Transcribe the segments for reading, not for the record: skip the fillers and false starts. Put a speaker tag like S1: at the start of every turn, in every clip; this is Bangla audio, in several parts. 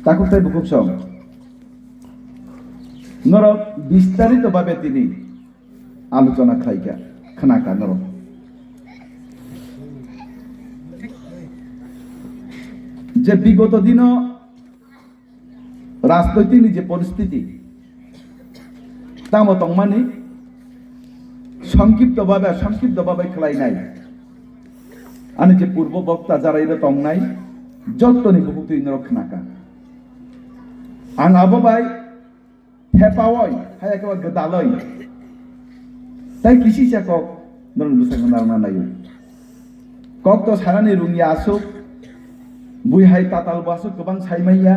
S1: তাকে তাই খুব সব নর বিস্তারিতভাবে তিনি আলোচনা খাইকা খানাকা নর যে বিগত দিন রাজনৈতিক যে পরিস্থিতি তামো তংমানি সংক্ষিপ্তভাবে খেলাই নাই আনি যে পূর্ব বক্তা যারা এটা তং নাই যতনি বুকুতু ইনরক খানাকা আং আববাই হেপাওয় হায় একেবারে গদালয় তাই কৃষি চাকক নরম বুসাইন নারনা নাইও কক তো সারানি রুমিয়া আসুক বুইহাই তাতাল বাসুক গোबां সাইমাইয়া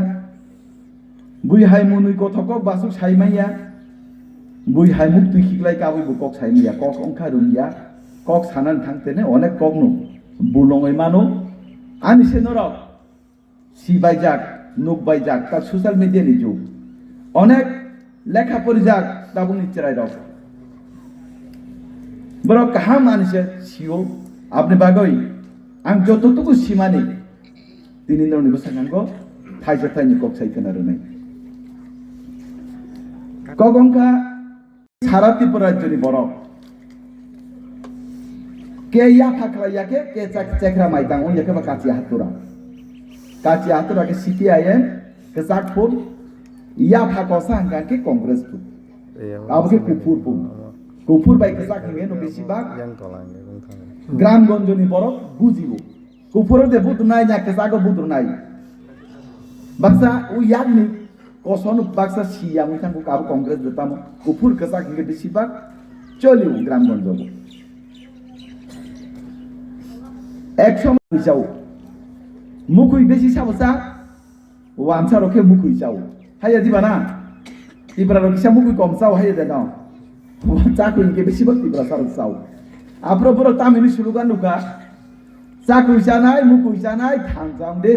S1: বুইহাই মুনুই গथ'কক বাসুক সাইমাইয়া বুইহাই মুক্ति খিগলাই কাবুই বুকক সাইমাইয়া কক अंखा রুমিয়া কক সানান থাংতেনে অনেক কক নু বুলংই মানো আনি সেনরক সিবাইজাক নুকবাইজাক তা সোশ্যাল মিডিয়ানি যুগ অনেক লেখা পরিজাক দাবুনি চেরাই রক বড় কাহা মানিসে সিও আপনি বাগই আং যতটুকু সীমানি তিনি নরনিবো সাঙ্গাঙ্গ থাইজা থাইনি কক সাইকেন আর নাই কগংকা সারা ত্রিপুরা রাজ্যনি বড় কে ইয়া ফাকলাইয়াকে কে চেকরা মাইতাং ওই একেবা কাচি হাতুরা কে সিপিআইএম কে জাকফুর ইয়া ফাকসা হাঙ্গাকে কংগ্রেস ফুর আবকে কুফুর বাই কে জাকিঙে নো বেশিরভাগ গ্রামগঞ্জনি বড় বুঝিবো কুফুরের দে বুত নাই না কে জাগো বুত নাই বাক্সা ও ইয়াগনি কসন বাক্সা সিয়া মুথাঙ্গু কাব কংগ্রেস দিতাম কুফুর কে জাকিঙে বেশিরভাগ চলিও গ্রামগঞ্জ এক সময় যাও মুকুই বেশি সাবসা ওয়ানসা রকে মুকুই যাও হাইয়া দিবা না তিব্রা রকিসা মুকুই কম যাও হাইয়া দে নাও চাকুই কে বেশি বক্তি তিব্রা সার যাও আপরো বড় তামিনি স্লোগান নুকা চাকুই জানাই মুকুই জানাই থানজাম দে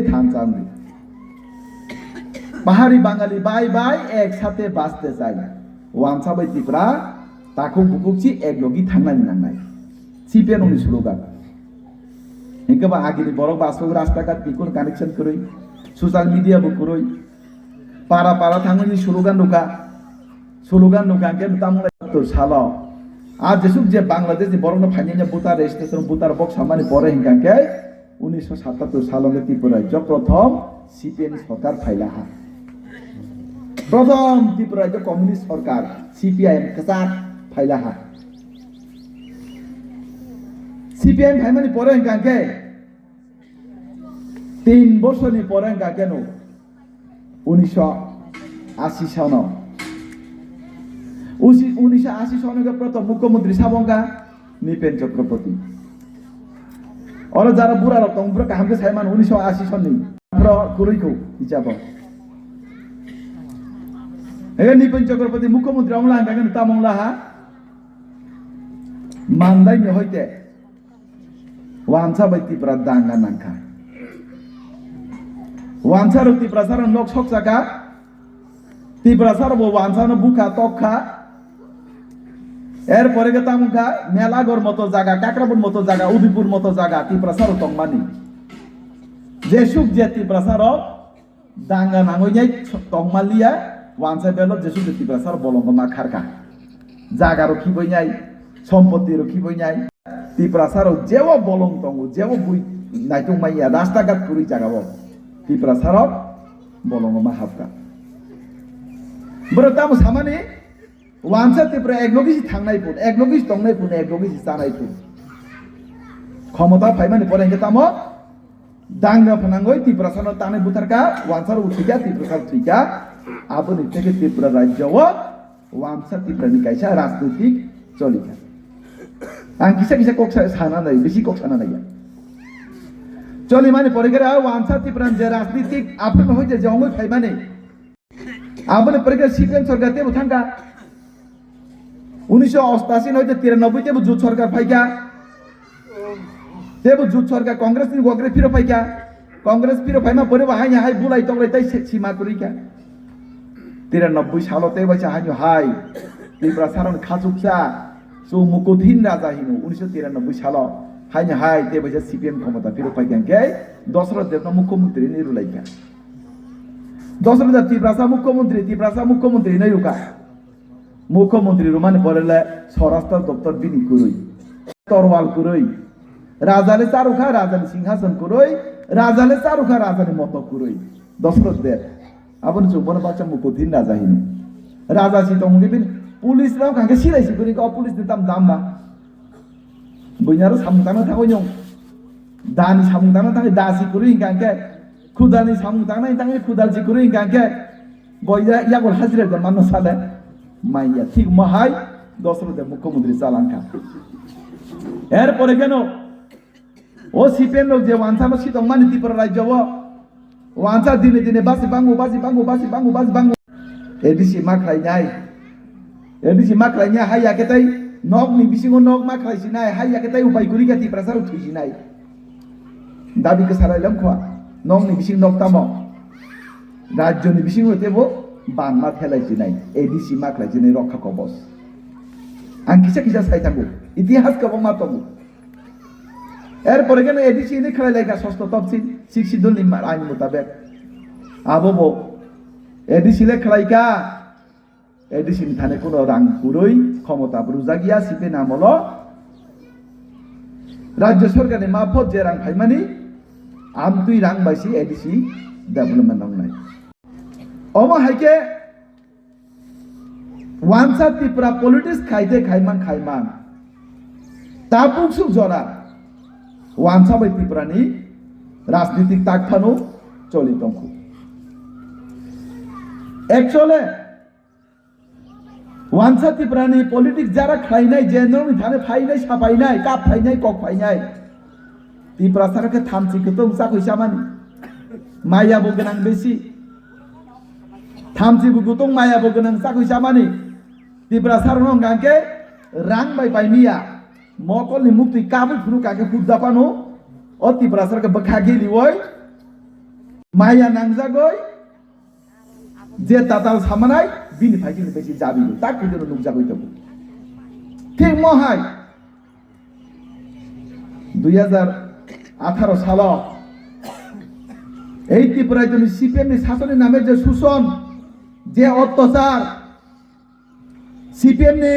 S1: পাহাড়ি বাঙালি বাই একসাথে বাঁচতে চাই ওয়ানসা বাই তিব্রা তাকু বুকুকছি এক লগি থাংনানি নাংনাই সিপিএন উনি স্লোগান हिंगा आगे बड़ बासो रास्ताघाट बिकुन कानेक्शन करई सोशल मीडिया बो करई पारा थांगनि स्लोगान नुका के तामुला तो सालो आज जेसुक जे बांग्लादेश जे बरनो फाइनान्या बुतार रेजिस्ट्रेशन बुतार बक्स सामानि परे हिंगा के 1977 साल में त्रिपुरा राज्य प्रथम सीपीएन सरकार फाइला हा प्रथम त्रिपुरा राज्य कम्युनिस्ट सरकार सीपीआईएम कसाक फाइला हा सीपीआईएम फाइमानि परे हिंगा के 3 বছরনি পরে হিंगा के नो 1980 साल 1980 साल के प्रथम मुख्यमंत्री साबंगा निपेन चक्रवर्ती और जरा बुरा रक्त उम्र काम के साइमान 1980 सन नहीं प्र कुरुई को हिसाब है निपेन चक्रवर्ती मुख्यमंत्री औला हिंगा के तामंगला हा मानदाय ने होइते वानसा बायति प्रदांगा नांखा वानसार तिप्रासार लोक सकसाका तिप्रासार बो वानसार बुखा तखा एर परे के तामुखा मेलागोर मतो जागा काकरापुर मतो जागा उदयपुर मतो जागा तिप्रासार तंगमानि जेसुक जे तिप्रासार दांगा नांगोय तंगमालिया वानसा बेलो जेसुक तिप्रासार बलंगमा खारका जागा रखि बयनाय सम्पत्ति रखि बयनाय तिप्रासार जेव बलं तंगो जेव बुइ नाइतुं माइया रास्ताघाट कुरि जागाबो तिप्रासार बलंगमा हाबका बरताम सामाने वानसा तिप्रा एकलगिसि थांनाय पुन एकलगिसि तंनाय पुन एकलगिसि जानाय पुन क्षमता फाइमानि परेंगे तामो दांगा फनांगय तिप्रासार ताने बुथारका वानसार उठिका तिप्रासार थुइका आबनि तेके त्रिपुरा राज्यव वानसा तिप्रानि कायसा राजनैतिक चलिका आं किसा कक्सा साना नाय बेसि कक्साना नाय चली माने परिगरा वानसा तिप्रान जे राजनीतिक आपन होय जे जंगल फाइमाने आपन परिगरा सीपीएम सरकार ते बुथांगा 1988 होय 93 ते जुट सरकार फाइका ते जुट सरकार कांग्रेस नि गगरे फिरो फाइका कांग्रेस फिरो फाइमा परे हाय हाय बुलाई तंगलाई तै सीमा करिका 93 सालते बायसा हाय हाय त्रिपुरा सारन खाजुकसा सो मुकुथिन राजा हिनु 1993 साल हाय हाय ते बायसा सीपीएम क्षमता फिरो फाइका के दशरथ देवना मुख्यमंत्री नि रुलाइका দশরথ ত্রিপ্রাসা মুখ্যমন্ত্রী নাই রুকা মুখ্যমন্ত্রী রুমানে পড়লে স্বরাষ্ট্র দপ্তর বিনি করই তরওয়াল করই রাজালে চারুখা রাজালে সিংহাসন করই রাজালে চারুখা রাজালে মত করই দশরথ দেব আপন চুম্বন বাচ্চা মুকুদিন রাজা হিনি রাজা সি তমগিবিন পুলিশ রাও কাকে সিরাইছি করি ক পুলিশ নিতাম দাম্মা বইনারো সামুতানো থাকই নং দানি সামুতানো থাকি দাসি করি কাকে খুদানি সামুতানো থাকি খুদালসি করি কাকে বইয়া ইয়াগল হাজিরা দে মানুষ সালে মাইয়া ঠিক মহাই দশরথের মুখ্যমন্ত্রী চালাঙ্কা এরপরে কেন ও সিপেন লোক যে ওয়ানসানো শীতং মানে ত্রিপুরা রাজ্য ওয়ানসা দিনে দিনে বাসি বাঙ্গু এডিসি মাখলাই নাই হাইয়া কেতাই নক নি বিসিঙ্গ নক মাখলাইছি নাই হাইয়া কেতাই উপায় করি গাতি প্রেসার উঠেছি নাই দাবিকে সারাইলাম খোয়া নক নি বিসিং নক তাম রাজ্যনি বিসিং হইতেব বানমা ফেলাইছি নাই এডিসি মাখলাইছি নাই রক্ষা কবচ আং কিসা চাই থাকবো ইতিহাস কব মাতবো এরপরে কেন এডিসি এনে খেলাই লাইকা ষষ্ঠ তফসিল শিক্ষিদুল আইন মোতাবেক আবো এডিসি লে খেলাইকা এডিসি থানে কোনো রাং পুরোই ক্ষমতা বুঝা গিয়া সিপে নামল রাজ্য সরকারের মাফত যে রাং ফাইমানি তুই রাং বাইছি এডিসি ডেভেলপমেন্ট নাই হাইকে ওয়ানসা ত্রিপুরা পলিটিক্স খাইতে খাইমান তা বুকসুক জরা ওয়ানসা বাই ত্রিপুরানি রাজনীতিক তাকফানো চলিত একচলে ওয়ানসা ত্রিপুরানি পলিটিক্স যারা খাইনাই জেনারেল থানে ফাইনাই সাপাইনাই কাপ ফাইনাই কক ফাইনাই ত্রিপুরা সারকে থামচিকে তো উচা কইসা মানি মাইয়াবো গোনাं বেশি থামচিবো গুতং মাইয়াবো গোনাं চা কইসা মানি ত্রিপুরা সারন গাंके রাং বাই পাইমিয়া মকলনি মুক্তি কাবুল ফুরু কাকে ফুদাপানো ও ত্রিপুরা সারকে বখা গেলিওই মাইয়া নাংজাগই যে তাতাল সামানাই বিনি ফাইকিনি বেশি যাবি তা কিদুর নুকজা কইতবো ঠিক মহাই 2018 সাল এই ত্রিপুরায় যদি সিপিএম শাসনের নামে যে শোষণ যে অত্যাচার সিপিএম নে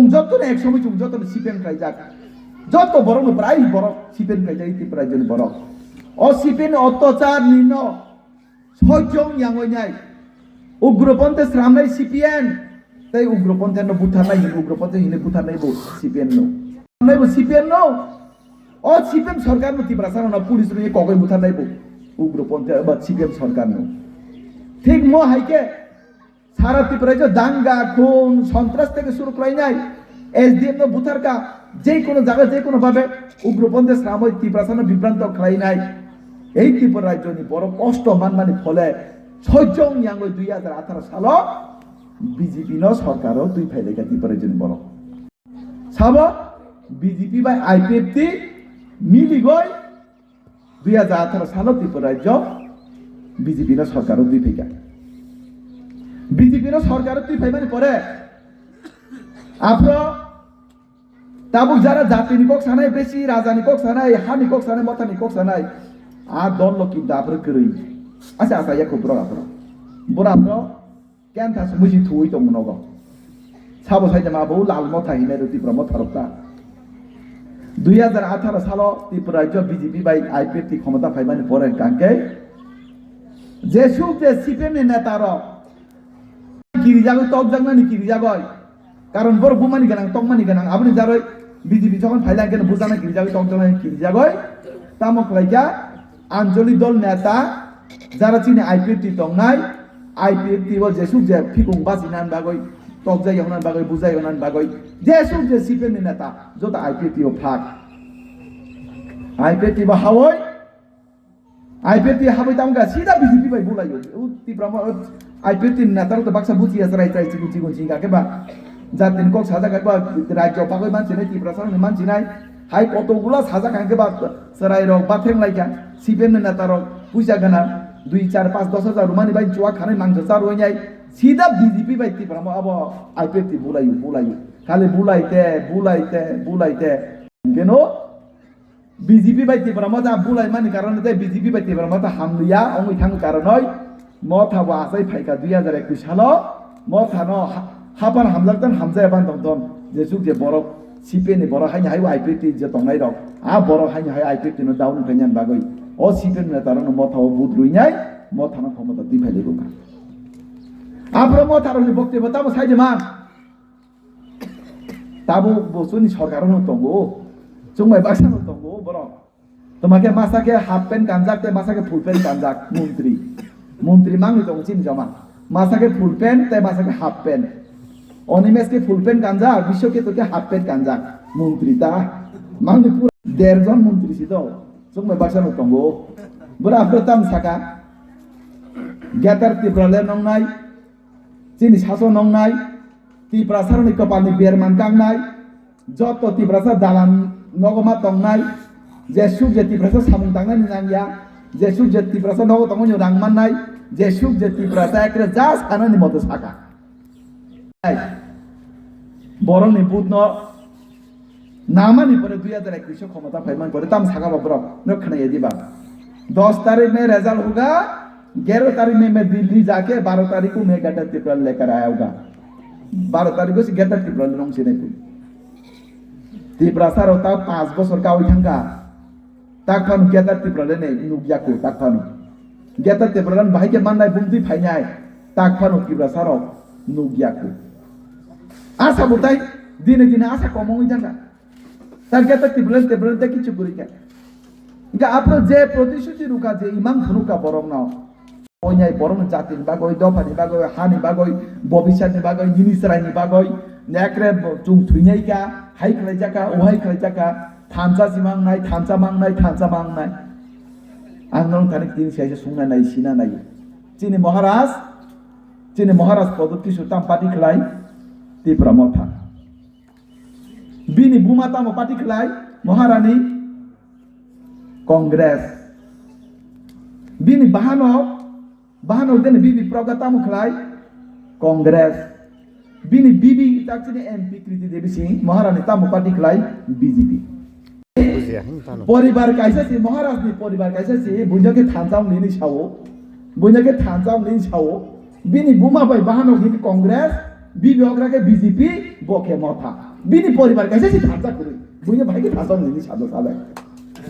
S1: যতনে এক সময় যতনে সিপিএম খাই যাক যত বড় প্রায় বড় সিপিএম খাই যাক ত্রিপুরায় যদি বড় ও সিপিএম অত্যাচার নিন সহ্যং ইয়াঙ্গই নাই উগ্রপন্থী শ্রামনাই সিপিএম তাই উগ্রপন্থী বুথানাই উগ্রপন্থী হিনে বুথানাই সিপিএম নো সিপিএম নো ও সিপিএম সরকার নো ত্রিপুরা সারা পুলিশ রয়ে কগই বুথানাই উগ্রপন্থী বা সিপিএম সরকার নো ঠিক মো হাইকে সারা ত্রিপুরায় যে দাঙ্গা খুন সন্ত্রাস থেকে শুরু করে নাই এসডিএম নো বুথারকা যে কোনো জায়গা যে কোনো ভাবে উগ্রপন্থী শ্রামই ত্রিপুরা সারা বিভ্রান্ত খাই নাই এই ত্রিপুরা রাজ্য বড় কষ্ট মানমানি ফলে সহ্যং ইয়াঙ্গই 2018 সাল বিজেপি ন সরকারও দুই ফাইলেগা ত্রিপুরার জন্য বড় সাব বিজেপি বা আইপিএফটি মিলি গই 2018 সাল ত্রিপুরা রাজ্য বিজেপি ন সরকারও দুই ফাইগা বিজেপি ন সরকারও দুই ফাই মানে পরে আপনার তাবুক যারা জাতি নিকক সানাই বেশি রাজা নিকক সানাই হা নিকক সানাই মথা নিকক সানাই দল কিন্তু আপনার করি আচ্ছা ইয়া খুব আপনার বড় আপনার কেন থাকছে মুজি থুই তো মনে গো সাবো সাইতে মাবো লাল মথা হিনে ত্রিপুরা মথা রক্তা 2018 সাল ত্রিপুরা রাজ্য বিজেপি বাই আইপিএফটি ক্ষমতা ফাইমানি পরে কাকে যে সুখ যে সিপিএম নেতার কিরি যাগই তক জাগনানি কিরি যাগই কারণ বড় বুমানি গানাং তকমানি গানাং আপনি যারই বিজেপি যখন ফাইলা কেন বুঝানা কিরি যাগই তক জাগনানি কিরি যাগই তামক লাইকা আঞ্চলিক দল নেতা যারা চিনি আইপিএফটি তংনাই আইপিএফটি ও যে সুখ যে ফিকুং বাজিনান বাগই তক যাই হনান বাগই বুঝাই হনান বাগই যে সুখ যে সিপিএম নেতা যত আইপিএফটি ও ফাক আইপিএফটি বা হাওই আইপিএফটি হাবই তামগা সিধা বিজেপি বাই বুলাইও ত্রিপুরা আইপিএফটি নেতার তো বাক্সা বুঝিয়া সারাই চাই চিগুন গাকে বা জাতিন কক সাজা গাইবা রাজ্য পাগই মানছি নাই ত্রিপুরা সারা মানছি নাই হাই কতগুলা সাজা গাকে বা সারাই রক বা ফেং লাইকা সিপিএম নেতার পয়সা গানা 2, 4, 5, 10 হাজার রুমানি বাই চুয়া খানে মাংস চার হয়ে যায় সিধা বিজেপি বাই ত্রিপুরা আব আইপিএফটি বুলাইও খালি বুলাইতে কেন বিজেপি বাই ত্রিপুরা যা বুলাই মানি কারণে বিজেপি বাই ত্রিপুরা হামলিয়া অঙ্গই থাঙ্গ কারণ হয় मथा वासै फाइका 2021 साल मथा न हाबान हामलागदन हामजायाबान दंदन जे जुग जे बर सिपे नि बर हाइ हाइ आइपिटी जे तंनाय रक आ बर हाइ हाइ आइपिटी न डाउन फैनान बागै ओ सिपे न तारन मथा बुत रुइनाय मथा न क्षमता दिफाइले रुका आब्र मथा रनि बक्तब्य ताबो साइजे मान ताबो बसुनि सरकारनो दंगो जोंमाय बाक्सानो दंगो बर তোমাকে মাসাকে হাফ প্যান্ট গাঞ্জাক তে মাসাকে ফুল প্যান্ট গাঞ্জাক মন্ত্রী মাংনি তো চিনি জমা মাসাকে ফুল প্যান্ট তে মাসাকে হাফ প্যান্ট অনিমেসকে ফুল প্যান্ট গাঞ্জা বিশ্বকে তোকে হাফ প্যান্ট গাঞ্জাক মন্ত্রী তা মাংনি পুরো 1.5 জন মন্ত্রী ছিল जोंमाय বাক্সানো দंगो বড় আফরতাম সাকা গ্যাতার ত্রিপুরালে নংনাই চিনি শাসন নংনাই ত্রিপুরাসারনি কপালনি বেরমান কাংনাই যত ত্রিপুরাসা দালান নগমা দंनाय जेसुक जेति प्रसा सामुं दांनाय नांगिया जेसुक जेति प्रसा नगो तंगो रां माननाय जेसुक जेति प्रसा एकरे जा सानानि मतो साका बरंनि बुतन नामानि परे 2021 क्षमता फाइमान करे ताम साका बाब्र न खनाय दिबा 10 तारीख में रिजल्ट होगा 11 तारीख में मैं दिल्ली जाके 12 तारीख को मैं गटर त्रिपुरा लेकर आया होगा 12 तारीख को से गटर त्रिपुरा लंग से नहीं त्रिपुरा सार होता 5 बছর का होइथांगा ताकफानु गेटार त्रिपुरा ने नुगियाको ताकफानु गेटार त्रिपुरा बाहायके माननाय बुंदि फायनाय ताकफानु त्रिपुरा साराव नुगियाको आशा बुताय दिने दिने आशा कमोइ जांगा तार गेटार त्रिपुरा ते किछु करिका इनका आपनो जे प्रतिश्रुति रुका जे इमान फुनुका बरंनाव ओइनाय बरं जातिनि बागै दफानि बागै हानि बागै भबिष्यनि बागै जिनिसरायनि बागै नेक्रे जुं थुइनायका हाइ खलायजाका ओहाय खलायजाका थानसा सिमांनाय थानसा मांनाय आं नों थानि दिन साइसे सुंना नाय सिना नाय चिनि महाराज पदति सुताम पार्टी खलाय त्रिपुरा मथा बिनि बुमाता म पार्टी खलाय महारानी कांग्रेस बिनि बाहानो देन बिबि प्रगता म खलाय कांग्रेस बिनि बिबि ताकसिनि एमपी कृति देवी सिंह महारानी ताम पार्टी खलाय बीजेपी परिवार काइसासि महाराजनि परिवार काइसासि बुझके थानजाव लिनि सावो बिनि बुमा बाय बाहानो हि कांग्रेस बिबि अग्राके बीजेपी बके मथा बिनि परिवार काइसासि थानजा करि बुझे भाइके थानजाव लिनि सादो साले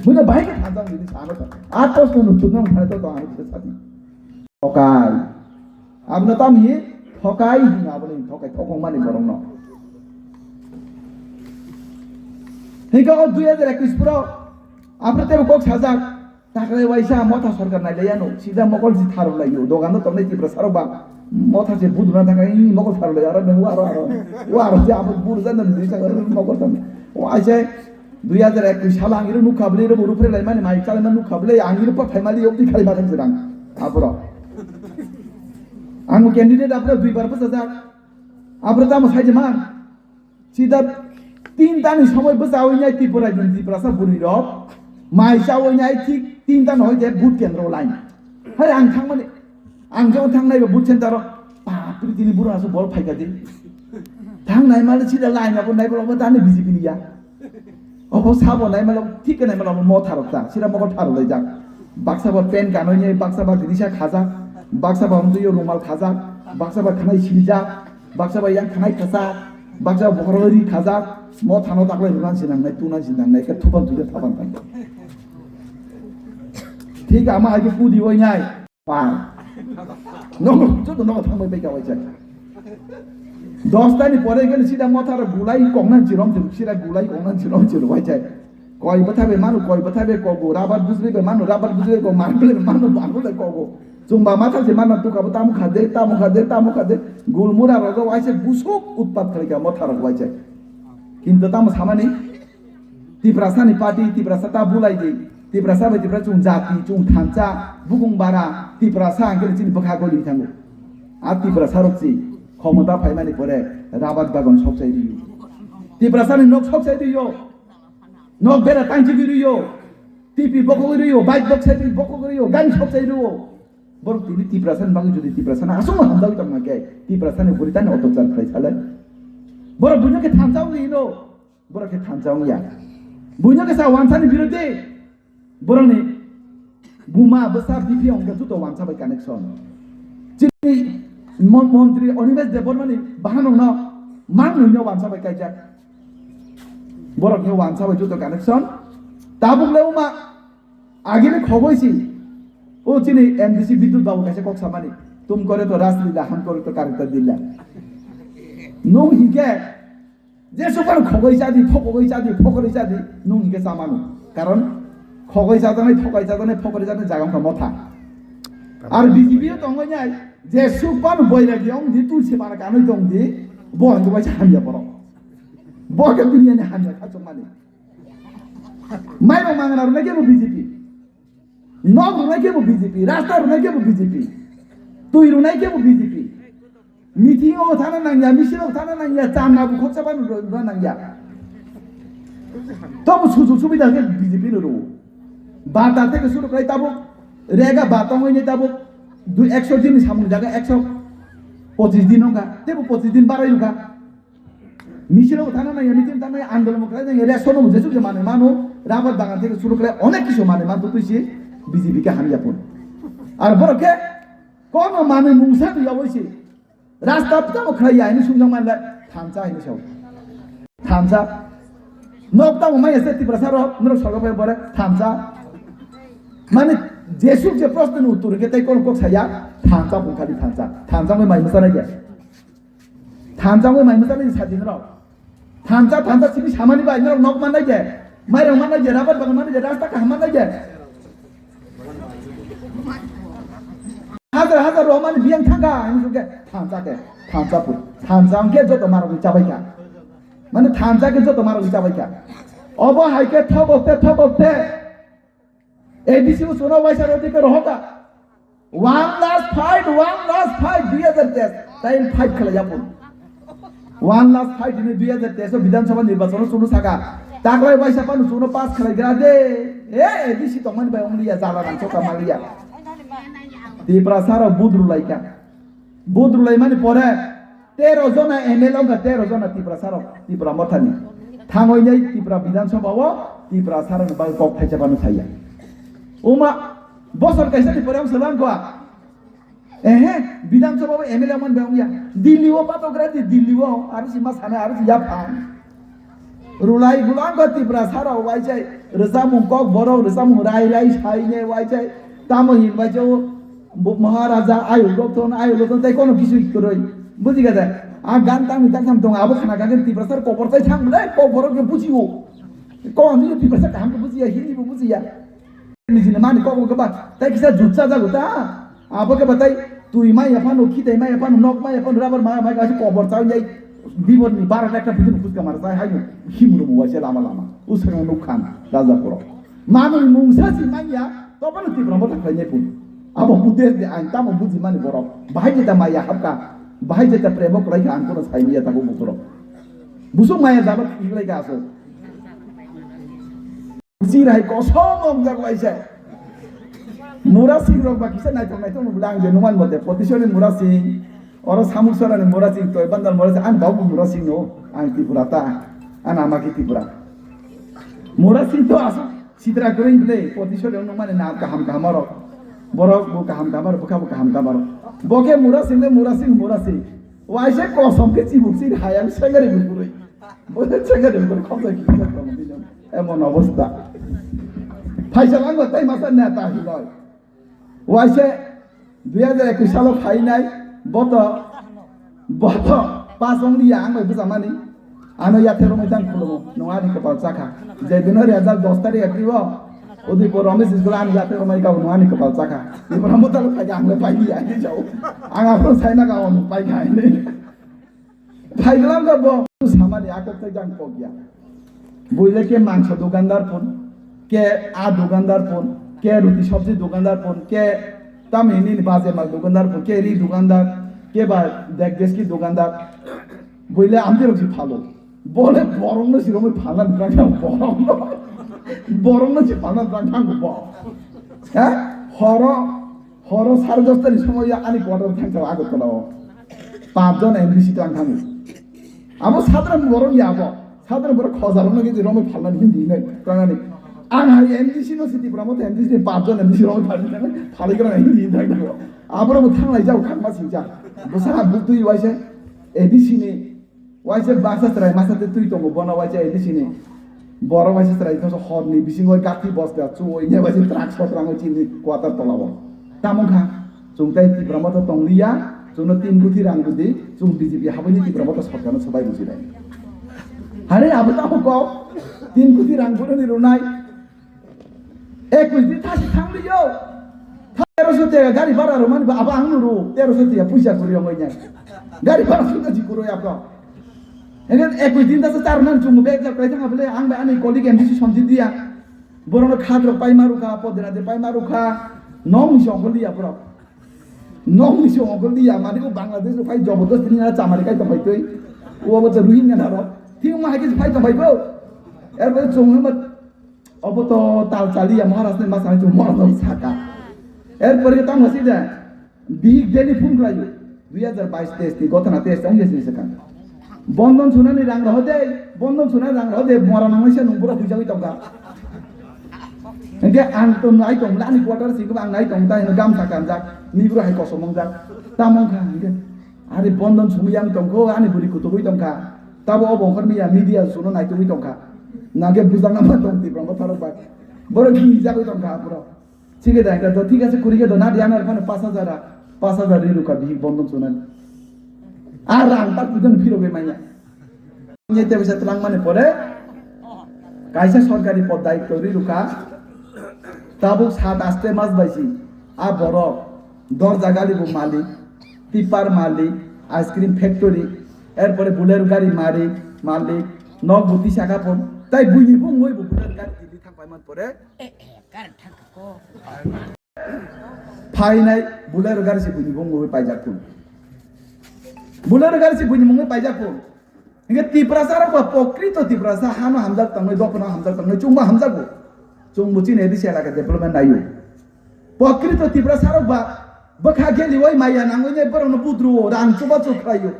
S1: बुझे भाइके थानजाव लिनि सानो त आतस नु तुनम थाने त आनि साथी ओकाय आबनो तामि थकाय हिङाबले थकाय थकंमानि बरंनो हिगा 2021 पुरो आपरे तेरो कोक साजा ताकले वाइसा मथा सरकार नाइलायानो सिधा मकल जि थारो लायो दोगानो तमने तिब्र सारोबा मथा जे बुदुना थाकाय मकल थारो लायो आरो नंगु आरो जे आबो बुरजा न दिसा मकल तम ओ आइसे 2021 साल आंगिरो नुखाबले रो बरुफ्रे लाइमानि माइ चालेमा नुखाबले आंगिरो प फाइमालि ओबदि खालि मादों जरां आबरो आं कैंडिडेट आपरे 2 बार बसाजा आपरे ताम साइजे मान सिधा 3 दानि समय बसावैनाय त्रिपुरा सा बुरिरब माइ सावैनाय ठीक 3 दान होय दे बुथ केन्द्र लाइन हाय आं थांमाने आं जो थांनाय बुथ सेन्टार बापरे दिनि बुरासो बल फायगादि थांनाय माले सिदा लाइन आबो नायबो दानि बीजेपी निया अबो साबो नाय माले ठीक नाय माले म थारकता सिदा मको थारलै जा बाक्साबा पेन गानोय बाक्साबा दिसा खाजा बाक्साबा हमदुयो रुमाल खाजा बाक्साबा खानाय सिलजा बाक्साबा यां खानाय खाजा बाक्सा बखररि खाजा म थानो ताकले रुनान सिनांनाय तुनान सिनांनाय के थुबान तुदे थाबान थाय ठीक आमा आगे पुदि ओइनाय पा नगो जतो नगो थांबाय बाय गावैसा 10 तानि परे गेले सिदा मथार गुलाय कंनान जिरम सिदा गुलाय कंनान जिरम वाइचाय कय बथाबे मानु कय बथाबे कगो राबार बुजबे मानु राबार बुजबे को मारबले मानु बारबले कगो जुम्बा माथा जे मानु तुकाबो तामु खादे गुलमुरा रगो वाइसे बुसुक उत्पाद खलिका मथार वाइचाय किन्तु ताम सामानि त्रिपुरासानि पार्टी त्रिपुरासा बुलाय दे त्रिपुरासा बायदि जुं जाति जुं थानचा बुगुं बारा त्रिपुरासा आंगेल चिनि बखागो लिथांगो आ त्रिपुरासा रक्सि क्षमता फाइमानि परे राबाद बागन सबसाय दियो त्रिपुरासानि नक सबसाय दियो नक बेरा तांचि दियो टिपि बको दियो बाइक बक्साय बको दियो गान सबसाय दियो बर तिनि त्रिपुरासानि बागै जुदि त्रिपुरासाना आसुम हामदाव तंनाके त्रिपुरासानि बुरितानि अत्याचार खालायसाले बर बुझके थानजाव लिनो बर के थानजाव या बुझके सा वानसानि बिरोधि बरनि बुमा बसा बिपि अंग जुतो वानसा बाय connection Chini Montri Onives de Bormani Bahano no Manu no one sabe kaja Borok no one sabe juto connection Tabuk leuma Agile Kogoisi O Chini MDC Bidu Babu Kasha Kok Samani Tum করে তো রাজনীতি হাম করে তো কারিতা দিলা নো হিকে যে সবার খগই জাদি ফকই জাদি ফকরি জাদি নো হিকে সামানো কারণ খগই জাদানে ঠকাই জাদানে ফকরি জাদানে জাগামকা মথা আর বিজেপিও দঙ্গই নাই যে সুপান বইরাগি অং দি তুলসি মারা কানই দং দি বন তো বাই হামিয়া পড়ো বকে দুনিয়ানে হামিয়া খাচো মানে মাইরো মাংনার নাকি বিজেপি নগ নাকি বিজেপি রাস্তার নাকি বিজেপি তুই রুনাই কে বিজেপি মিটিং ও থানা নাঙ্গিয়া মিছিল থানা নাঙ্গিয়া চান্না খরচা বানু নাঙ্গিয়া তবু সুযোগ সুবিধা কে বিজেপি রো বাতা থেকে শুরু করে তাবো রেগা বাতা হইনি তাবো 100 দিন সামনে জায়গা 125 দিন হোগা তেবো 25 দিন বাড়াই হোগা মিছিল থানা নাঙ্গিয়া মিটিং থানা আন্দোলন করে নাঙ্গিয়া রেশন বুঝেছো যে মানে মানো রাবার বাগান থেকে শুরু করে অনেক কিছু মানে মান তো তুইছি বিজেপি কে হামিয়া পড় আর বড়কে কোন মানে মুংসা তুই অবশ্যই রাস্তা তো খাইয়া আইনি সুন্দর মানলে থামচা আইনি সব থামচা নকটা মাই এসে ত্রিপুরা সার নর সরকার পরে থামচা মানে যেসব যে প্রশ্নের উত্তর কে তাই কোন কোক ছায়া থামচা বুখালি থামচা থামচা মই মাই মসানা গে থামচা মই মাই মসানা সাদিন রাও থামচা থামচা সিবি সামানি বাই নর নক মানাই গে মাইরং মানাই গে রাবার বাগান মানাই গে রাস্তা কা মানাই গে হাজার রহমান বিয়াং থাকা আমি সুকে থামচাকে থামচাপুর থামচাকে যত মারবি চাবাইকা মানে থামচাকে যত মারবি চাবাইকা অব হাইকে থবতে এডিসি সোনা বাইসার ওদিকে রহতা ওয়ান লাস্ট ফাইট 2010 তাই ফাইট খেলা যাবো ওয়ান লাস্ট ফাইট ইন 2010 বিধানসভা নির্বাচন শুরু থাকা তাকলাই বাইসা পানু শুনো পাস খেলা গরা দে এডিসি তো মানে বাই অমলিয়া জালা না চোকা মালিয়া ত্রিপুরা সারা বুদ্রুলাই মানে পরে 13 জনা এমএলএ অঙ্কা 13 জনা ত্রিপুরা সারা ত্রিপুরা মথানি থাঙ্গই নাই ত্রিপুরা বিধানসভা ও ত্রিপুরা সারা বাই কক থাইছে বানু থাইয়া ওমা বছর কাইসানি পরে আমসলাম কোয়া বিধানসভা এমএলএ মান বাউয়া দিল্লিও পাতগ্রা দিল্লিও আর সিমা সানা আর ইয়া ফান রুলাই গুলাম ক ত্রিপুরা সারা ওয়াইছাই রজামু কক বড় রজামু রাই সাইনে ওয়াইছাই তামো হিনবাইছো মহারাজা আয়ুলতন তাই কোনো কিছুই করই বুঝি গেছে আর গান তামি তাম দং আবো খানা গাগে ত্রিপুরা কবর তাই থামলে কবরকে বুঝিও কোন নি ত্রিপুরা কামকে বুঝিয়া হিন্দি বুঝিয়া নিজে মানে কবর কে বা তাই কিসা জুচ্চা যাগো তা আবকে বাতাই তুই মাই এফানো খিতাই মাই এফানো নক মাই এফানো রাবার মাই গাছে কবর চাও যাই দিবনি 12 একটা ভিতর ফুসকা মারা যায় হাইনো হিমুরু মুয়াছে লামা উসরে নুখান রাজাপুর মানুষ মুংসাসি মাইয়া তখন ত্রিপুরা মত খাইনে পুন abo budes de an tamo buji mani borok bahai jeta maya hapka bahai jeta premok lai ka ankono saimiya tabu bukuro busuk maya jabat lai ka aso jirai kosong jak laise murasing rok bakisa nai to mulang je numan bote position murasing oro samuk sorane murasing toy bandar murasing an babu murasing no an tripura ta an amaki tripura murasing to aso sitra kore ble position numane na ka ham kamaro borok bu kaham kabar buka kaham kabar boke murasing waise kosong ke cibuksi hayang sengare bukuroi bole sengare bukur khomsa ki emon অবস্থা ফাইসালাং তাই মাসা নেতা হিলয় waise 2021 সালে ফাই নাই বত pasong dia ang bisa mani ano ya tero medan kulo noani kapal saka je dinor ya 10 tarik akriwo odi por ramesh isgulan ya tero mai ka noani kapal saka ni pramotal ka ang pai dia ni jau ang apro saina ka on pai ka ni pai glam ka bo samani akok te jang po gya বুঝলে কে মাংস দোকানদার ফোন কে দোকানদার ফোন কে রুটি সবজি দোকানদার ফোন কে তামিনি বাজে মাল দোকানদার ফোন কে রি দোকানদার কে বা দেখ দেশ কি দোকানদার বুঝলে আমি রকি ভালো বলে বরং না সিরম ফালান রাখা বরং না যে ফালান রাখা গো হ্যাঁ হর 10:30 সময় আনি কোয়ার্টার থাকতে আগতলাও পাঁচজন এমবিসি তো আনখানি আমার সাধারণ বরং যাবো সাধারণ বড় খজারও না কিন্তু রমে ফালনা হিন্দি নাই কারণে আং হাই এমডিসি নো সিটি প্রমোট এমডিসি পাঁচজন এমডিসি রমে ফালি না ফালি করে হিন্দি থাকবে 아버로 탕라이자 강마시자 무사 무뚜이 와이세 에디시니 와이세 마사스라이 마사테 뚜이 동고 보나 와이세 에디시니 বড় वाइसे स्ट्राइक तो हरनि बिसिङै गाथि बस्ता चुइने वाइसे ट्राक सत्राङै चिनि क्वार्टर तलाव तामुखा जोंताइ तिब्रामा त तंलिया जोंनो 3 गुथि रां गुदि जों बिजेपि हाबैनि तिब्रामा त सरकारनो सबाय बुजिनाय हारे आबो तामुको 3 गुथि रां गुदि रुनाय एक गुथि थासि थांलियो 1300 टाका गाडी भाडा रुमानि आबा आंनो रु 1300 टाका पैसा गुरियो मैnya गाडी भाडा सुदा जिकुरो याबो Enggak, ekor dinta setarnan cuma beg lah kerja ngapelai ang bay ane kolik MDC sonjit dia, borong khadro pai maruka, podena de pai maruka, nong nisong kol dia bro, nong nisong kol dia, mari ko Bangladesh lo pai job terus ini ada camari kai tempat itu, gua baca ruin kan haro, tiung mah lagi pai tempat itu, pada cuma mat, apa to tal cali ya Maharashtra masalah itu morong saka, pada kita masih dah, big daily pun kelayu, 2022 test, gota na test, orang jenis sekarang. বন্ধন শুনানি রাং রহদে বন্ধন শুনানি রাং রহদে মরা নাংসে নংপুরা ফুইজাবি তংকা একে আং তো নাই তং লানি কোয়ার্টার সিগো আং নাই তং তাই গাম সাকাম যাক নিবুরা হাই কসমং যাক তামংখা একে আরে বন্ধন সুমিয়াম তংখো আনি বুরি কুতুবই তংখা তাবো অবংখর মিয়া মিডিয়া শুনো নাই তুমি তংখা নাগে বুজাং নামা তংতি ব্রহ্ম থারক বাক বড় কি যাবই তংখা পুরো ঠিকই দেখ তো ঠিক আছে কুড়িকে তো না দিয়ানার মানে 5000 রিরুকা বি বন্ধন শুনানি আর রাং তার পুজন ফিরবে মাইয়া নিতে বসে তলাং মানে পরে কাইসা সরকারি পদ দায়িত্ব রিলুকা তাবুক 7-8 মাস বাইছি আ বড় দরজা গালিবু মালিক টিপার মালিক আইসক্রিম ফ্যাক্টরি এরপরে বুলের গাড়ি মালিক নক বুতি শাখা পন তাই বুইনি বুং হই বুলের গাড়ি দিলি থাকবাই মান পরে ফাইনাই বুলের গাড়ি সে বুইনি বুং হই পাইজাকুন বুলের গাড়ি সে বুইনি বুং হই পাইজাকুন Ingat tiprasa apa pokrito tiprasa hano hamzak tangai dopna hamzak tangai cuma hamzaku cung bucin edi sela ka development ayu pokrito tiprasa apa bakha geli wai maya nangonya berono putru rang coba cukayu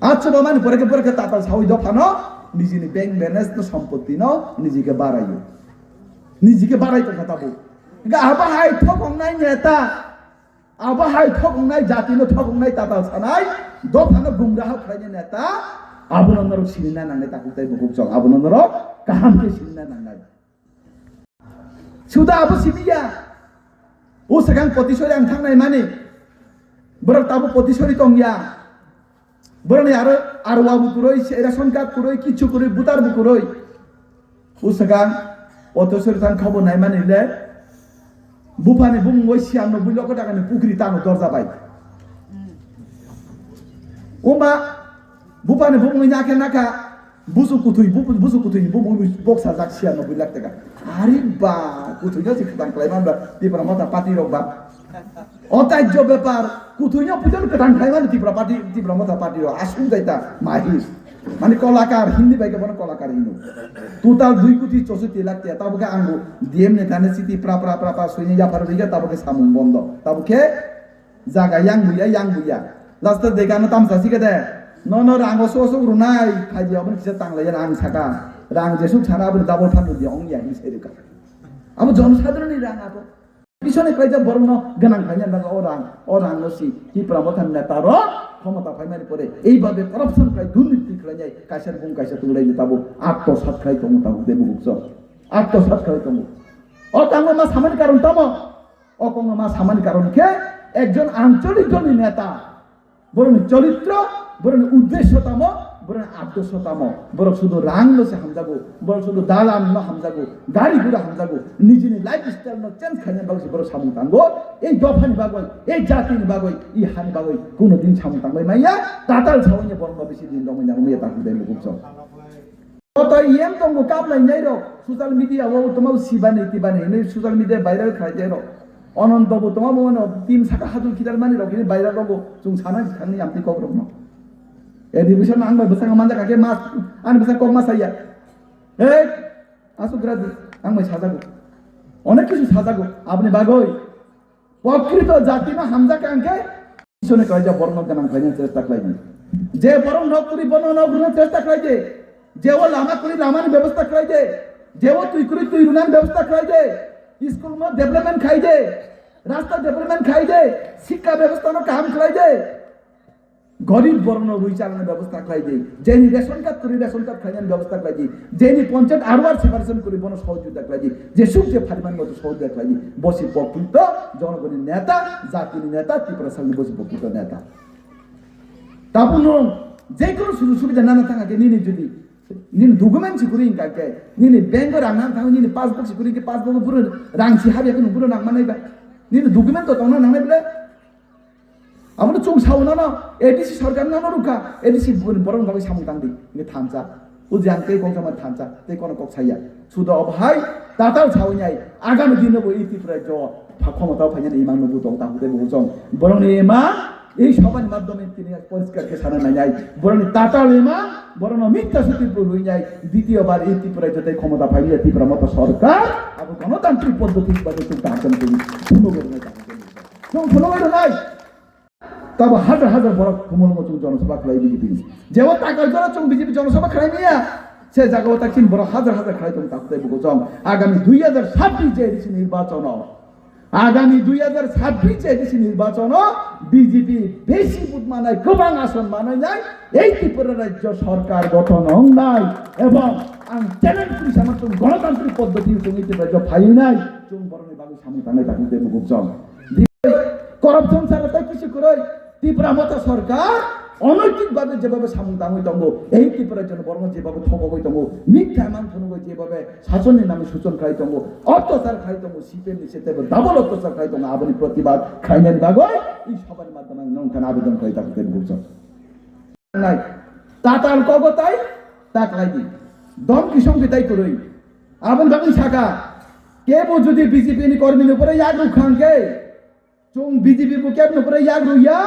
S1: coba man pore ke tatal sawi dopano nijini bank balance no সম্পত্তি no নিজেকে বাড়াই তো কথা বল গা আবা হাই ঠকং নাই নেতা আবা হাই ঠকং নাই জাতি no ঠকং নাই tatal sanai দোকানো গুমরাহ খাইনে নেতা আবুনন্দর সিনিনা নাঙ্গাই তাকুতাই বুকুক চল আবুনন্দর কাহামকে সিনিনা নাঙ্গাই সুদা আবু সিবিয়া ও সেখান প্রতিশোধ আং থাংনাই মানে বরক তাবু প্রতিশোধ তংয়া বরনে আর ওয়াবু কুরই রেশন কার্ড কুরই কিছু কুরই বুতার বু কুরই ও সেখান প্রতিশোধ থাং খবর নাই মানে লে বুফানি বুং ওই 96 লক্ষ টাকা নি পুকুরি তানো দরজা পাই Uma bupane bumu nyake naka busu kutui bumu boksa zaksia no bilak tega ari ba kutunya si ketang klaiman ba di pramata pati roba otai jo bepar kutunya pujan ketang klaiman di pramata pati ro asum jaita mahis mane kolakar hindi bai ke bono kolakar hinu total 2 কোটি 64 lakh tia tabuke angu diem ne thane siti pra soinya ya par biga tabuke samung bondo tabuke jaga yang buya Last day kan tam sasi ke deh, nono rang oso runai, kaji abon kisah tangla ya rang saka, rang jesuk cara abon double fan dia ong ya ini serika. Abo jon sadron ni rang apa? Pisone kerja baru no ganang kanya naga orang nosi di perabotan netaro, kamu tak payah pore. Babe corruption kerja dunia kerja kaisar bung kaisar tulai di tabu, atau sat kerja kamu tabu deh bukso, atau sat kerja kamu. Kamu mas saman karun tamu, kamu mas saman karun ke, ekjon ancolik joni neta. বরং চরিত্র বরং উদ্দেশ্যতম বরং আদর্শতম বরং শুধু রাং লসে হামজাগো বরং শুধু দালান ন হামজাগো গাড়ি ঘোড়া হামজাগো নিজের লাইফস্টাইল ন চেঞ্জ খাইনে বাগসে বরং সামু তাঙ্গো এই দফানি বাগই এই জাতিনি বাগই ই হানি বাগই কোনদিন সামু তাঙ্গই মাইয়া তাতাল ছাউনি বরং বেশি দিন দমই না মুইয়া তাকু দেই মুকুছ কত ইয়েম তঙ্গো কাবলাই নাই র সোশ্যাল মিডিয়া ও তোমাও সিবানি তিবানি নে সোশ্যাল মিডিয়া ভাইরাল খাইতে র অনন্তব তোমা মনো টিম সাকা হাতুল কিদার মানি রকিনি বাইরা রগো जों साना खानि आमति कग्रब न एडिबिसन आं बसां मानजा काके मास आं बसां कम मासाया ए आसु ग्राद आं मै साजागो अनेक किछु साजागो आपनि बागै प्रकृत जाति ना हामजा कांके इसने कयजा बर्न गानां खाइने चेष्टा खाइनि जे बरं नकुरि बन नगुरन चेष्टा खाइजे जेव लामा कुरि लामानि व्यवस्था खाइजे जेव तुइ कुरि तुइ रुनान व्यवस्था खाइजे स्कूल में डेवलपमेंट खाइजे রাস্তা ডেভেলপমেন্ট খাই দে শিক্ষা ব্যবস্থা কাম খাই দে গরিব বর্ণ রুই চালানোর ব্যবস্থা খাই দে যেনি রেশন কার্ড করি রেশন কার্ড খাইনের ব্যবস্থা খাই দি যেনি পঞ্চায়েত আরবার সেপারেশন করি বন সহযোগিতা খাই দি যে সুখ যে পরিমাণ মতো সহযোগিতা খাই দি বসি প্রকৃত জনগণের নেতা জাতির নেতা ত্রিপুরা সামনে বসি প্রকৃত নেতা তারপর যে কোনো সুযোগ সুবিধা নানা থাকাকে নিনি যদি নিনি ডকুমেন্ট সিকুরি ইনকাকে নিনি ব্যাংকের রাঙান থাকা নিনি পাসবুক সিকুরি কি পাসবুক পুরো রাংসি হাবি এখন পুরো নাম মানাইবা নিনি ডকুমেন্ট তো তখন নামাই বলে আমরা চোখ সাও না এডিসি সরকার না রুখা এডিসি বরং ভাবে সামু তাংদি নি থানচা উজান তে কং জামা থানচা তে কোন কক ছাইয়া সুদ অভাই তাতাও ছাউኛই আগামী দিনে বই ত্রিপুরা জ ক্ষমতাও ফাইনা ইমান নবু দং তাহুতে বহুজং বরং এমা এই সবার মাধ্যমে তিনি পরিষ্কারকে সারা না যায় বরং তাতাও এমা বরং মিথ্যা সুতিপুর হয়ে যায় দ্বিতীয়বার এই ত্রিপুরায় যদি ক্ষমতা পাইলে ত্রিপুরা মতো সরকার এবং গণতান্ত্রিক পদ্ধতি বাদে কিন্তু আচরণ করি শুনো নাই তবে হাজার হাজার বড় কুমল মতো জনসভা খাই বিজেপি যেও টাকার জন্য চং বিজেপি জনসভা খাই নিয়া সে জায়গা তাকিন বড় হাজার হাজার খাই তুমি তাকে বুঝম আগামী 2026 যে এডিসি নির্বাচন আগামী 2026 যে এডিসি নির্বাচন বিজেপি বেশি বুথ মানায় গোবাং আসন মানায় নাই এই ত্রিপুরা রাজ্য সরকার গঠন হং নাই এবং আং চ্যালেঞ্জ করি সামর্থ্য গণতান্ত্রিক পদ্ধতি তুমি রাজ্য ফাই নাই চং বরণে বাবু সামনে তানে তাকে বুঝম করাপশন ছাড়া তাই কিছু করে ত্রিপুরা মতো সরকার অনৈতিকভাবে যেভাবে সামুদাম হইতঙ্গ এই ত্রিপুরার জন্য বরং যেভাবে ঠক হইতঙ্গ মিথ্যা মান শুনব যেভাবে শাসনের নামে সূচন খাইতঙ্গ অত্যাচার খাইতঙ্গ শীতের নিচে ডাবল অত্যাচার খাইতঙ্গ আবনি প্রতিবাদ খাইনেন বাগয় এই সবার মাধ্যমে নৌকান আবেদন খাই তাকে বুঝছ নাই তাতাল কগতাই তাকলাই দি দম কি সঙ্গে তাই করই আবন বাগন শাখা কেবো যদি বিজেপি কর্মীর উপরে ইয়াগু খানকে চুং বিজেপি কেবন উপরে ইয়াগু ইয়া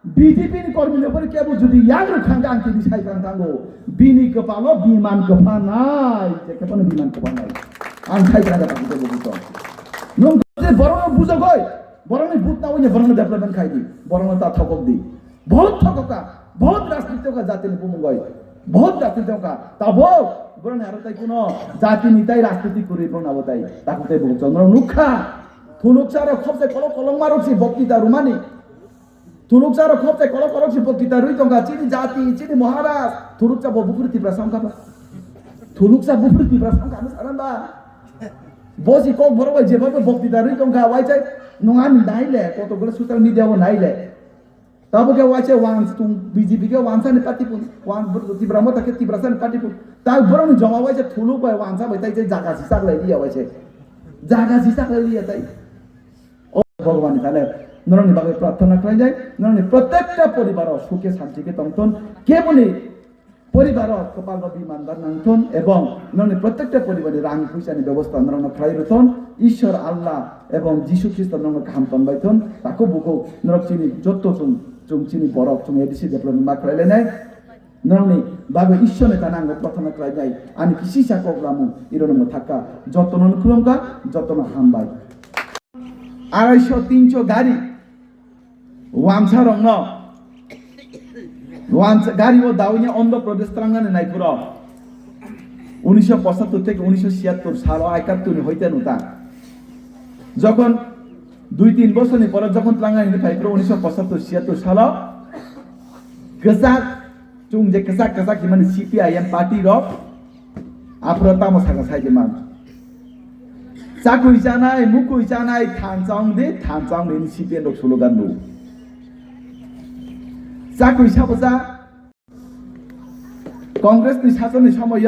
S1: বিজেপি কর্মীর উপরে কেবল যদি ইয়াগু খাঙ্গা আংকে দিশাই খাঙ্গো বিনি কপালো বিমান কপা নাই যে কেপন বিমান কপা নাই আং খাই খাঙ্গা তাকে বুঝতো নং বরং বুঝো গই বরং বুঝ না হইনে বরং ডেভেলপমেন্ট খাই দি বরং তা ঠকক দি বহুত ঠকা বহুত রাজনীতি কা জাতি নি বুমু গই বহুত রাজনীতি কা তাবো বরং আর তাই কোন জাতি নিতাই রাজনীতি করি বনাবো তাই তাকে বুঝতো নং নুখা থুনুকসার খবসে কলম মারছি বক্তৃতা রুমানি থুনুকসার খবসে কলম বক্তৃতা রুই তঙ্গা চিনি জাতি চিনি মহারাজ থুনুকসা বুফুরি ত্রিপুরা সংখ্যা থুনুকসা বুফুরি ত্রিপুরা সংখ্যা সারান্দা বসি কক বড় যেভাবে বক্তৃতা রুই তঙ্গা ওয়াইচাই নঙা নাইলে কতগুলো সোশ্যাল মিডিয়াও নাইলে তাবো কে ওয়াইছে ওয়ান্স তুম বিজেপি কে ওয়ানসানি পার্টিপুন ওয়ান ত্রিপুরা মতো কে ত্রিপুরাসানি পার্টিপুন তাই বড় জমা ওয়াইছে থুলুক বাই ওয়ানসা বাই তাই যে জায়গা সিসাক লাই দিয়া ওয়াইছে জায়গা সিসাক লাই দিয়া তাই ভগবান তাহলে নরনি বাগে প্রার্থনা করা যায় নরনি প্রত্যেকটা পরিবার সুখে শান্তিকে তন্তন কেবলই পরিবার কপাল বিমানদার নাংথন এবং নরনি প্রত্যেকটা পরিবারে রাং পয়সানি ব্যবস্থা নরন খাই রতন ঈশ্বর আল্লাহ এবং যীশু খ্রিস্ট নরন খামতন বাইথন তাকে বুকো নরক চিনি যত চুং চিনি বরফ চুং এডিসি ডেভেলপমেন্ট মা খাইলে নাই নরনি বাগে ঈশ্বরে তানাঙ্গ প্রার্থনা করা যায় আনি কিসি সাকলামু ইরনম থাকা যতন অনুকূলঙ্কা যতন হামবাই 250-300 গাড়ি ওয়ামসা রং ওয়ামসা গাড়ি ও দাউনি অন্ধ্রপ্রদেশ ত্রাঙ্গানে নাই পুরো 1975 থেকে 1976 সাল 71 হইতে নতা যখন 2-3 বছর পরে যখন ত্রাঙ্গানে পাই পুরো 1975-76 সাল গসাক চুং যে গসাক কি মানে সিপিআইএম পার্টি র আপরা তামো সাগা সাইজে মান চাকুই জানাই মুকুই জানাই থানচাং দে CPN rock slogan no চাকুই Sabja কংগ্রেসনি শাসনের সময়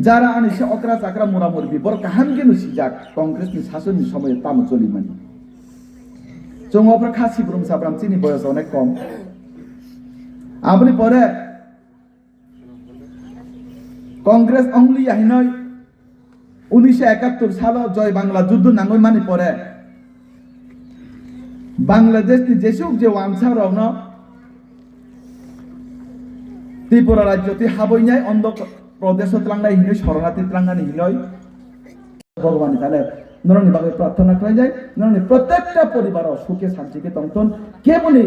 S1: যারা আনিছে অকরা চাকরা মোরামুরবি বড় কাহামকে নুসিজাক কংগ্রেসনি শাসনের সময় তাম চলিমান চংঅপরা খাসি ব্রুম সাবরাম চিনি বয়স অনেক কম আপনি পরে কংগ্রেস অংলি আহিনয় 1971 সাল জয় বাংলা যুদ্ধ নাঙ্গই মানে পরে বাংলাদেশ যেসুক যে ওয়ানসা রং ত্রিপুরা রাজ্যতে হাবইনাই অন্ধ্রপ্রদেশ ত্রাঙ্গাই হিনই শরণার্থী ত্রাঙ্গানি হিনই ভগবান তাহলে নরনি বাগে প্রার্থনা করা যায় নরনি প্রত্যেকটা পরিবার সুখে শান্তিকে তন্তন কেবলই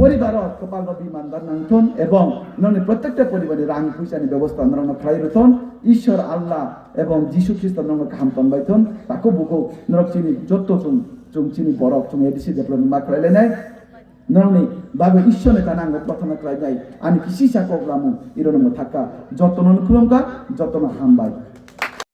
S1: परिवार कपाल बिमानदार नांथन एवं नोंनि प्रत्येकटा परिवारनि रां फैसानि व्यवस्था नोंनो खालायरथन ईश्वर आल्लाह एवं जीशु ख्रिस्ट नोंनो गाहाम तनबायथन ताको बुखौ नरकचिनि जत्तो जोंचिनि बरफ जों एदिसि डेभलपमेन्ट मा खालायलायनाय नोंनि बागै ईश्वरनि कानांगो प्रार्थना खालायनाय आनि किसि साकग्लामु इरोनो थाका जत्तनो खुलुमका जत्तनो हामबाय